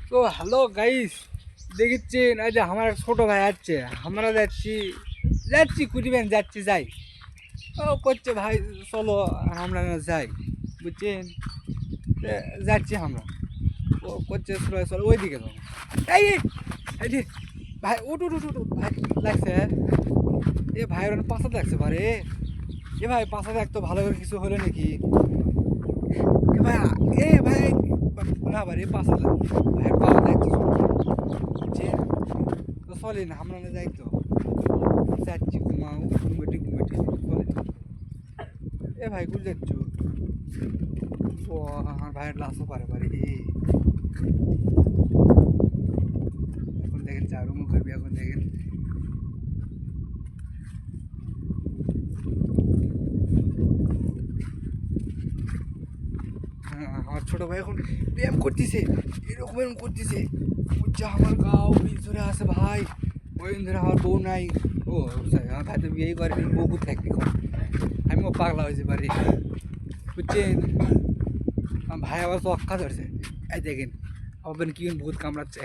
তো hello guys, দেখছেন এই যে আমার ছোট ভাই আছে, আমরা যাচ্ছি যাচ্ছি কুড়িবেন যাচ্ছি যাই। ও করছে ভাই চলো আমরা না যাই, বুঝছেন? তে যাচ্ছি আমরা। ও করছে চলো চলো ওইদিকে যাবো। এই এই যে ভাই উঠ উঠ উঠ উঠ, ভাই লাগছে। এ ভাই ওর পাশা লাগছে ভারে। এ ভাই পাশা দেখ তো ভালো করে কিছু হলো নাকি? এ ভাই এ ভাই না ভাই পাশা ভাই পাওয়া দেখছো যে তো চলে না আমরা না যাই তো যাচ্ছি ঘুমাও ঘুমেটি ঘুমেটি চলে। এ ভাই গুল যাচ্ছ? ও আমার ভাইয়ের লাশও পারে পারে এখন দেখেন চারুমো করবি এখন দেখেন। হ্যাঁ আমার ছোট ভাই এখন ব্যায়াম করতেছে, এরকম এরকম করতেছে। বুঝছে আমার গাও ধরে আছে ভাই, ওই ধরে আমার বউ নাই। ও আমার ভাই তো বিয়েই করেনি, বউ থাকবি কম। আমিও পাগলা হয়েছে পারি, বুঝছেন? আমার ভাই আবার তো অক্কা ধরছে। এই দেখেন আবার কি ভূত কামড়াচ্ছে।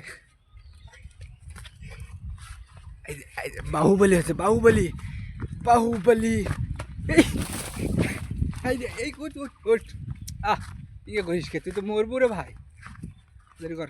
এই যে বাহুবলী হচ্ছে, বাহুবলী বাহুবলী। এই এই যে এই কোট কোট আহ ইয়ে করিস কে, তুই তো মরবো রে ভাই। দেরি কর।